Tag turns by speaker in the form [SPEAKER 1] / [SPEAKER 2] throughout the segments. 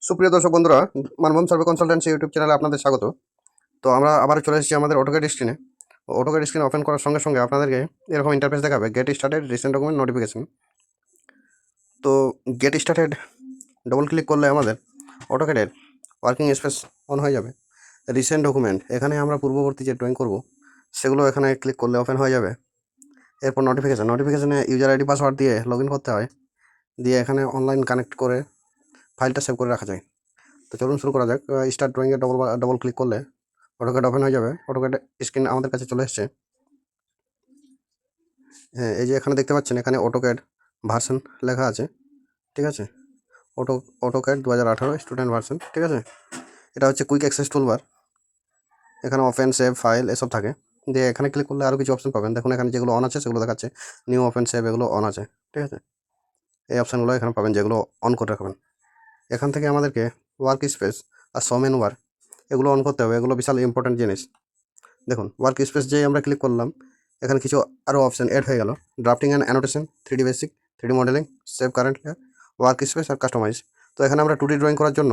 [SPEAKER 1] সুপ্রিয় দর্শক বন্ধুরা, মানভূম সার্ভে কনসালটেন্সি ইউটিউব চ্যানেলে আপনাদের স্বাগত। তো আমরা আবার চলে এসেছি আমাদের অটোক্যাড স্ক্রিনে। অটোক্যাড স্ক্রিন ওপেন করার সঙ্গে সঙ্গে আপনাদেরকে এরকম ইন্টারফেস দেখাবে, get started recent document notification. তো গেট স্টার্টেড ডবল ক্লিক করলে আমাদের অটোক্যাডের ওয়ার্কিং স্পেস অন হয়ে যাবে। রিসেন্ট ডকুমেন্ট, এখানে আমরা পূর্ববর্তী যে ড্রয়িং করব সেগুলো এখানে ক্লিক করলে ওপেন হয়ে যাবে। এরপর নোটিফিকেশানে ইউজার আইডি পাসওয়ার্ড দিয়ে লগ ইন করতে হয়, দিয়ে এখানে অনলাইন কানেক্ট করে ফাইলটা সেভ করে রাখা যায়। তো চলুন শুরু করা যাক। স্টার্ট ড্রয়িংয়ে ডবল ক্লিক করলে অটোক্যাড ওপেন হয়ে যাবে। অটোক্যাড স্ক্রিন আমাদের কাছে চলে এসছে। হ্যাঁ, এই যে এখানে দেখতে পাচ্ছেন, এখানে অটোক্যাড ভার্সন লেখা আছে, ঠিক আছে। অটোক্যাড 2018 স্টুডেন্ট ভার্সন, ঠিক আছে। এটা হচ্ছে কুইক অ্যাক্সেস টুলবার। এখানে ওপেন, সেভ, ফাইল এসব থাকে। দিয়ে এখানে ক্লিক করলে আরও কিছু অপশন পাবেন। দেখুন এখানে যেগুলো অন আছে সেগুলো দেখাচ্ছে, নিউ, ওপেন, সেভ এগুলো অন আছে, ঠিক আছে। এই অপশানগুলো এখানে পাবেন যেগুলো অন করে রাখবেন। এখান থেকে আমাদেরকে ওয়ার্ক স্পেস আর শো মেনু বার এগুলো অন করতে হবে। এগুলো বিশাল ইম্পর্টেন্ট জিনিস। দেখুন ওয়ার্ক স্পেস যেই আমরা ক্লিক করলাম, এখানে কিছু আরও অপশান অ্যাড হয়ে গেল। Drafting and annotation, 3D basic, 3D modelling, save current layer, work space আর কাস্টমাইজ। তো এখানে আমরা 2D ড্রয়িং করার জন্য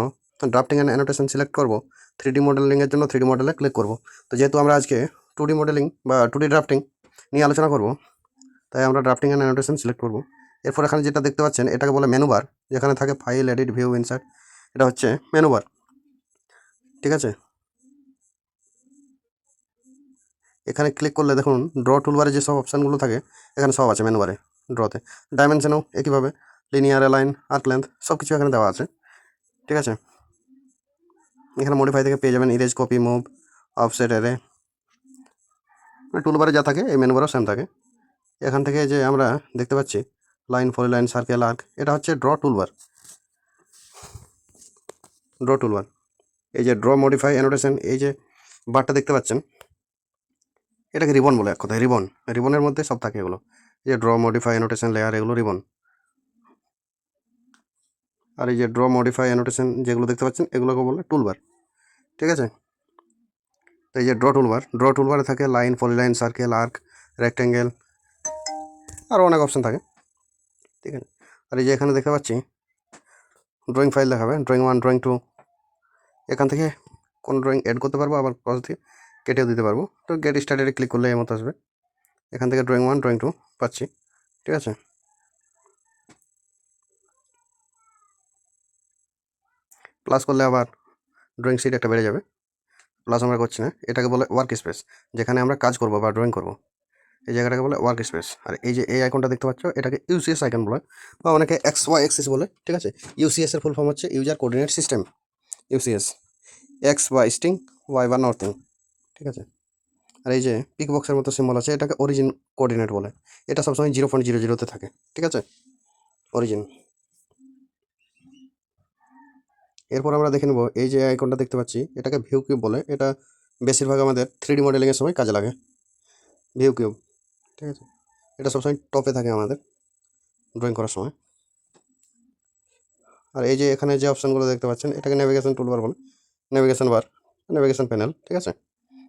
[SPEAKER 1] ড্রাফটিং অ্যান্ড অ্যানোটেশন সিলেক্ট করব। 3D মডেলিংয়ের জন্য 3D মডেলে ক্লিক করব। তো যেহেতু আমরা আজকে 2D মডেলিং বা 2D ড্রাফটিং নিয়ে আলোচনা করব, তাই আমরা ড্রাফটিং অ্যান্ড অ্যানোটেশন সিলেক্ট করব। এরপর এখানে যেটা দেখতে পাচ্ছেন এটাকে বলে মেনু বার, যেখানে থাকে ফাইল, এডিট, ভিউ, ইনসার্ট। এটা হচ্ছে মেনু বার, ঠিক আছে। এখানে ক্লিক করলে দেখুন ড্র টুলবারে যেসব অপশানগুলো থাকে এখানে সব আছে মেনুবারে। ড্রতে ডাইমেনশনও একইভাবে, লিনিয়ার, অ্যালাইন, আর্ক লেন্থ সব কিছু এখানে দেওয়া আছে, ঠিক আছে। এখানে মডিফাই থেকে পেয়ে যাবেন ইরেজ, কপি, মুভ, অফসেট, এরে। টুলবারে যা থাকে এই মেনুবারও সেম থাকে। এখান থেকে যে আমরা দেখতে পাচ্ছি লাইন, পলিলাইন, সার্কেল, আর্ক, এটা হচ্ছে ড্র টুলবার। এই যে ড্র, মডিফাই, অ্যানোটেশন, এই যে বারটা দেখতে পাচ্ছেন এটাকে রিবন বলে এক কথায়। রিবনের মধ্যে সব থাকে এগুলো। এই যে ড্র, মডিফাই, অ্যানোটেশন, লেয়ার এগুলো রিবন। আর এই যে ড্র, মডিফাই, অ্যানোটেশন যেগুলো দেখতে পাচ্ছেন এগুলোকে বলে টুলবার, ঠিক আছে। তো এই যে ড্র টুলবারে থাকে line, polyline, circle, arc, rectangle, আরও অনেক অপশান থাকে, ঠিক আছে। আর এই যে এখানে দেখতে পাচ্ছি ড্রয়িং ফাইল দেখাবে, ড্রয়িং 1, ড্রয়িং 2। এখান থেকে কোনো ড্রয়িং অ্যাড করতে পারবো, আবার ক্রস দিয়ে কেটেও দিতে পারবো। তো গেট স্টার্টেডে ক্লিক করলে এমতো আসবে। এখান থেকে ড্রয়িং 1, ড্রয়িং 2 পাচ্ছি, ঠিক আছে। প্লাস করলে আবার ড্রয়িং শিট একটা বেড়ে যাবে। প্লাস আমরা করছি না, এটাকে বলে ওয়ার্ক স্পেস, যেখানে আমরা কাজ করবো বা ড্রয়িং করবো, এই জায়গাটাকে বলে ওয়ার্ক স্পেস। আর এই যে এই আইকনটা দেখতে পাচ্ছ এটাকে ইউসিএস আইকন বলে, বা অনেকে XY অ্যাক্সিস বলে, ঠিক আছে। ইউসিএস এর ফুল ফর্ম হচ্ছে user coordinate system. UCS, X বা স্টিং, ওয়াই বা নর্থিং, ঠিক আছে। আর এই যে পিক বক্সের মতো সিম্বল আছে এটাকে অরিজিন কোঅর্ডিনেট বলে। এটা সবসময় 0.00-তে থাকে, ঠিক আছে, অরিজিন। এরপর আমরা দেখে নেব এই যে আইকনটা দেখতে পাচ্ছি এটাকে ভিউ কিউব বলে। এটা বেশিরভাগ আমাদের 3D মডেলিংয়ের সময় কাজে লাগে, ভিউ কিউব, ঠিক আছে। এটা সবসময় টপে থাকে আমাদের ড্রয়িং করার সময়। আর এই যে এখানে যে অপশানগুলো দেখতে পাচ্ছেন এটাকে নেভিগেশন টুলবার বলে, নেভিগেশন বার, নেভিগেশন প্যানেল, ঠিক আছে।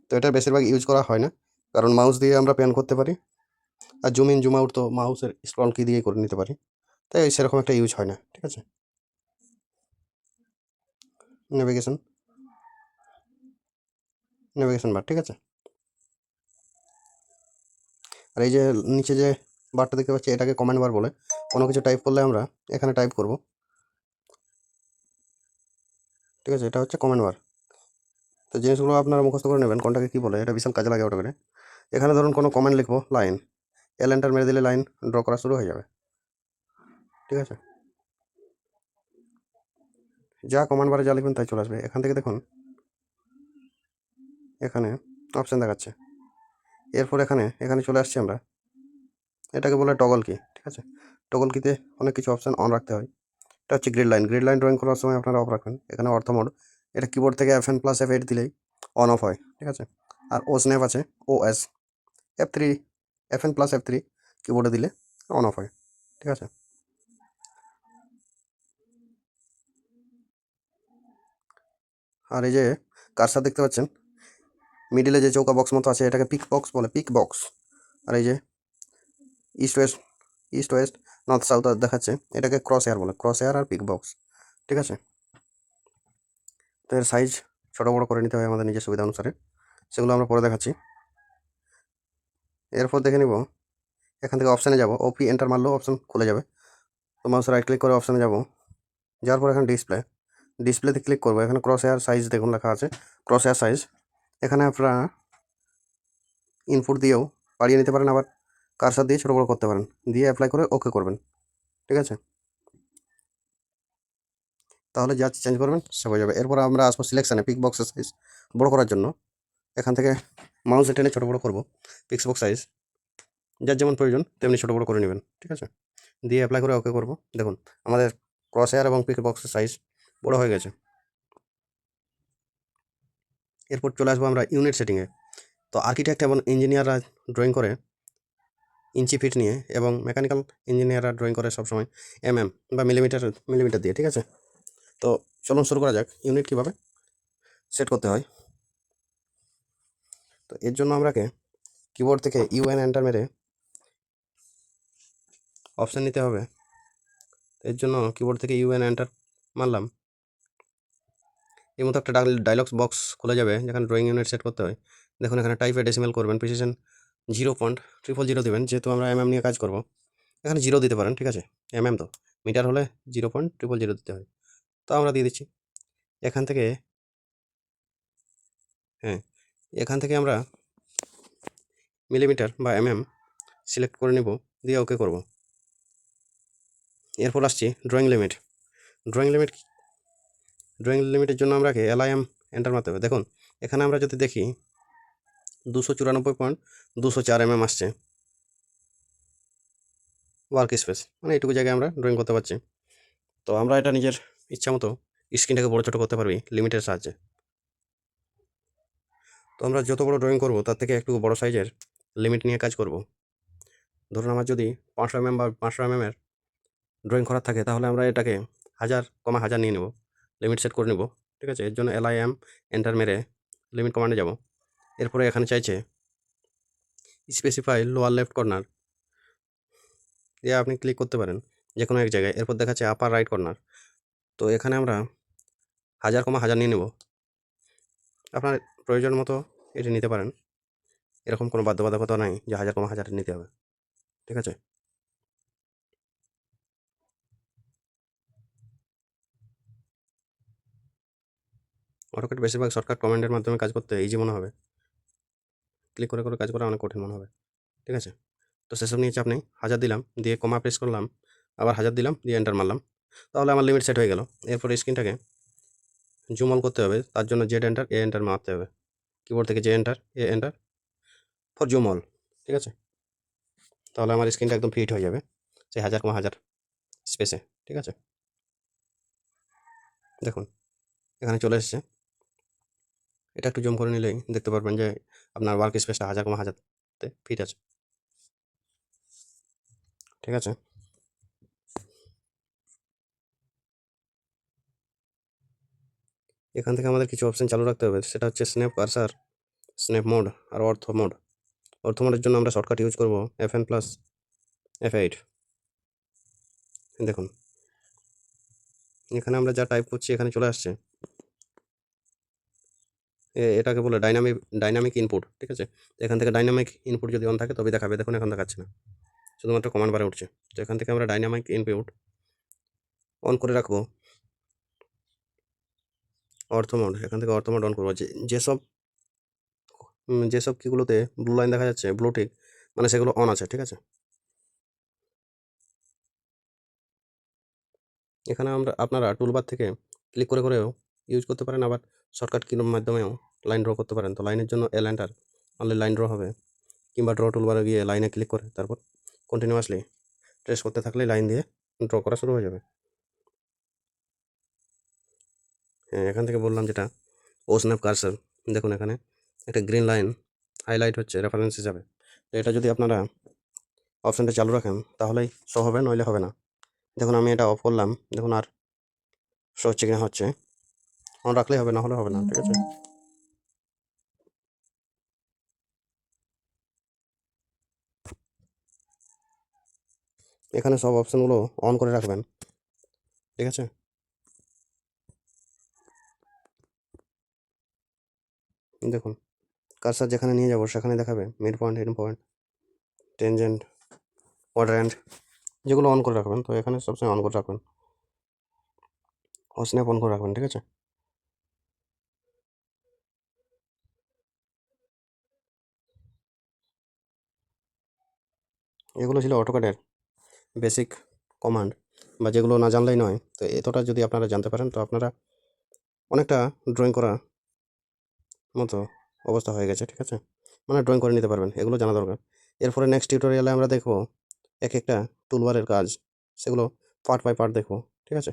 [SPEAKER 1] তো এটা বেশিরভাগ ইউজ করা হয় না, কারণ মাউস দিয়ে আমরা প্যান করতে পারি, আর জুম ইন, জুম আউট তো মাউসের স্ক্রল কি দিয়ে করে নিতে পারি, তাই সেরকম একটা ইউজ হয় না, ঠিক আছে। নেভিগেশন নেভিগেশন বার, ঠিক আছে। আর এই যে নিচে যে বারটা দেখতে পাচ্ছি এটাকে কমেন্ট বার বলে। কোনো কিছু টাইপ করলে আমরা এখানে টাইপ করব, ঠিক আছে। এটা হচ্ছে কমেন্ট বার। তো জিনিসগুলো আপনারা মুখস্থ করে নেবেন কোনটাকে কী বলে, এটা বিশাল কাজে লাগে ওটা করে। এখানে ধরুন কোনো কমেন্ট লিখবো, লাইন, এন্টার মেরে দিলে লাইন ড্র করা শুরু হয়ে যাবে, ঠিক আছে। যা কমেন্ট বারে যা লিখবেন তাই চলে আসবে। এখান থেকে দেখুন এখানে অপশান দেখাচ্ছে। এরপর এখানে এখানে চলে আসছি আমরা, এটাকে বলে টগল কি, ঠিক আছে। টগল কিতে অনেক কিছু অপশান অন রাখতে হয়। এটা হচ্ছে grid line. Grid line drawing করার সময় আপনারা অফ রাখবেন। এখানে অর্থ মোড, এটা কিবোর্ড থেকে FN+F8 দিলেই অন অফ হয়, ঠিক আছে। আর ও স্ন্যাপ আছে, OS, F3, FN+F3 কিবোর্ডে দিলে অন অফ হয়, ঠিক আছে। আর এই যে কার্সার দেখতে পাচ্ছেন মিডিলে যে চৌকা বক্স মতো আছে এটাকে পিক বক্স বলে, পিক বক্স। আর এই যে ইস্ট ওয়েস্ট নর্থ সাউথ দেখাচ্ছে এটাকে ক্রস এয়ার বলে, ক্রস এয়ার আর পিক বক্স, ঠিক আছে। তো এর সাইজ ছোটো বড়ো করে নিতে হয় আমাদের নিজের সুবিধা অনুসারে, সেগুলো আমরা পরে দেখাচ্ছি। এরপর দেখে নিব, এখান থেকে অপশানে যাব, ওপি এন্টার মারলেও অপশান খুলে যাবে। তো মাউস রাইট ক্লিক করে অপশানে যাব, যাওয়ার পর এখানে ডিসপ্লেতে ক্লিক করবো। এখানে ক্রস হেয়ার সাইজ দেখুন লেখা আছে, ক্রস হেয়ার সাইজ। এখানে আপনারা ইনপুট দিয়েও বাড়িয়ে নিতে পারেন, আবার কারসার দিয়ে ছোটো বড়ো করতে পারেন, দিয়ে অ্যাপ্লাই করে ওকে করবেন। ঠিক আছে, তাহলে যা চেঞ্জ করবেন সব হয়ে যাবে। এরপর আমরা আসবো সিলেকশানে, পিক বক্সের সাইজ বড়ো করার জন্য। এখান থেকে মাউসে টেনে ছোটো বড়ো করবো, পিক্স বক্স সাইজ যার যেমন প্রয়োজন তেমনি ছোটো বড়ো করে নেবেন। ঠিক আছে, দিয়ে অ্যাপ্লাই করে ওকে করবো। দেখুন আমাদের ক্রস হেয়ার এবং পিক বক্সের সাইজ বড়ো হয়ে গেছে। এরপর চলে আসবো আমরা ইউনিট সেটিংয়ে। তো আর্কিটেক্ট এবং ইঞ্জিনিয়াররা ড্রয়িং করে ইঞ্চি ফিট নিয়ে, এবং মেকানিক্যাল ইঞ্জিনিয়াররা ড্রয়িং করে সবসময় বা মিলিমিটার দিয়ে। ঠিক আছে, তো চলুন শুরু করা যাক ইউনিট কীভাবে সেট করতে হয়। তো এর জন্য আমরাকে কিবোর্ড থেকে ইউএন এন্টার মেরে অপশান নিতে হবে। এর জন্য কিবোর্ড থেকে ইউএন এন্টার মারলাম, এর মতো একটা ডায়লগস বক্স খুলে যাবে যেখানে ড্রয়িং ইউনিট সেট করতে হয়। দেখুন এখানে টাইপে ডেসিমেল করবেন, প্রিসিশন 0.000 দেবেন, যেহেতু আমরা নিয়ে কাজ করব। এখানে 0 দিতে পারেন। ঠিক আছে, তো মিটার হলে 0.000 দিতে হয়, তো আমরা দিয়ে দিচ্ছি। এখান থেকে আমরা মিলিমিটার বা সিলেক্ট করে নেব, দিয়ে ওকে করব। এরপর আসছি ড্রয়িং লিমিটের জন্য আমরাকে LIM এন্টার মারতে হবে। দেখুন এখানে আমরা যদি দেখি 294.204 আসছে ওয়ার্ক স্পেস, মানে এইটুকু জায়গায় আমরা ড্রয়িং করতে পারছি। তো আমরা এটা নিজের ইচ্ছা মতো স্ক্রিনটাকে বড়ো ছোটো করতে পারবি লিমিটের সাহায্যে। তো আমরা যত বড় ড্রয়িং করব তার থেকে একটু বড় সাইজের লিমিট নিয়ে কাজ করব। ধরুন আমার যদি 500 বা 500 এর ড্রয়িং করার থাকে, তাহলে আমরা এটাকে 1000 নিয়ে নেব, লিমিট সেট করে নেব। ঠিক আছে, এর জন্য LIM এন্টার মেরে লিমিট কমান্ডে যাব। এরপরে এখানে চাইছে স্পেসিফাই লোয়ার লেফট কর্নার, দিয়ে আপনি ক্লিক করতে পারেন যে কোনো এক জায়গায়। এরপর দেখাচ্ছে আপার রাইট কর্নার, তো এখানে আমরা 1000 নিয়ে নেব। আপনার প্রয়োজন মতো এটি নিতে পারেন, এরকম কোনো বাধ্যবাধকতা নাই যে 1000 নিতে হবে। ঠিক আছে, অটোক্যাড বেশিরভাগ শর্টকাট কমান্ডের মাধ্যমে কাজ করতে ইজি মনে হবে, ক্লিক করে কাজ করা অনেক কঠিন মনে হবে। ঠিক আছে, তো সেসব নিয়ে চাপ নেই। 1000 দিলাম, দিয়ে কমা প্রেস করলাম, আবার 1000 দিলাম, দিয়ে এন্টার মারলাম, তাহলে আমার লিমিট সেট হয়ে গেল। এরপর স্ক্রিনটাকে জুম অল করতে হবে, তার জন্য এ এন্টার মারতে হবে। কিবোর্ড থেকে এ এন্টার ফর জুম অল। ঠিক আছে, তাহলে আমার স্ক্রিনটা একদম ফিট হয়ে যাবে সেই 1000 স্পেসে। ঠিক আছে, দেখুন এখানে চলে এসেছে। এটা একটু জুম করে নিলেই দেখতে পারবেন যে আপনার ওয়ার্ক স্পেসটা 1000 ফিট আছে। ঠিক আছে, এখান থেকে আমাদের কিছু অপশান চালু রাখতে হবে, সেটা হচ্ছে স্ন্যাপ কার্সার, স্ন্যাপ মোড আর অর্থ মোড। অর্থ মোডের জন্য আমরা শর্টকাট ইউজ করব FN+F8। দেখুন এখানে আমরা যা টাইপ করছি এখানে চলে আসছে, এটাকে বলে ডাইনামিক ইনপুট। ঠিক আছে, এখান থেকে ডাইনামিক ইনপুট যদি অন থাকে তবে দেখাবে। দেখুন এখন দেখাচ্ছে না, শুধুমাত্র কমান্ড বারে উঠছে। তো এখান থেকে আমরা ডাইনামিক ইনপুট অন করে রাখবো। অর্থ মোড, এখান থেকে অর্থ মোড অন করবো। যেসব কিগুলোতে ব্লু লাইন দেখা যাচ্ছে, ব্লু টিক, মানে সেগুলো অন আছে। ঠিক আছে, এখানে আপনারা টুলবার থেকে ক্লিক করেও ইউজ করতে পারেন, আবার শর্টকাট কির মাধ্যমেও লাইন ড্র করতে পারেন। তো লাইনের জন্য L এন্টার মারলে লাইন ড্র হবে, কিংবা ড্র টুলবারে গিয়ে লাইনে ক্লিক করে তারপর কন্টিনিউয়াসলি ট্রেস করতে থাকলে লাইন দিয়ে ড্র করা শুরু হয়ে যাবে। হ্যাঁ, এখান থেকে বললাম যেটা স্ন্যাপ কার্সার, দেখুন এখানে একটা গ্রিন লাইন হাইলাইট হচ্ছে রেফারেন্স হিসাবে। তো এটা যদি আপনারা অপশানটা চালু রাখেন তাহলেই শো হবে, নইলে হবে না। দেখুন আমি এটা অফ করলাম, দেখুন আর শো হচ্ছে কিনা, হচ্ছে। অন রাখলেই হবে, না হলে হবে না। ঠিক আছে, এখানে সব অপশানগুলো অন করে রাখবেন। ঠিক আছে, দেখুন কার্সার যেখানে নিয়ে যাবো সেখানে দেখাবে mid point, end point, tangent, quadrant, যেগুলো অন করে রাখবেন। তো এখানে সবসময় অন করে রাখবেন, স্ন্যাপ অন করে রাখবেন, ঠিক আছে। এগুলো ছিল অটোক্যাডের বেসিক কমান্ড, বা যেগুলো না জানলেই নয়। তো এতটা যদি আপনারা জানতে পারেন তো আপনারা অনেকটা ড্রয়িং করা মতো অবস্থা হয়ে গেছে, ঠিক আছে। মানে ড্রয়িং করে নিতে পারবেন, এগুলো জানা দরকার। এরপরে নেক্সট টিউটোরিয়ালে আমরা দেখবো এক একটা টুলবারের কাজ, সেগুলো পার্ট বাই পার্ট দেখবো, ঠিক আছে।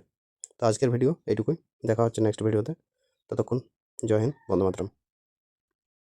[SPEAKER 1] তো আজকের ভিডিও এইটুকুই, দেখা হচ্ছে নেক্সট ভিডিওতে। ততক্ষণ জয় হিন্দ, বন্দে মাতরম।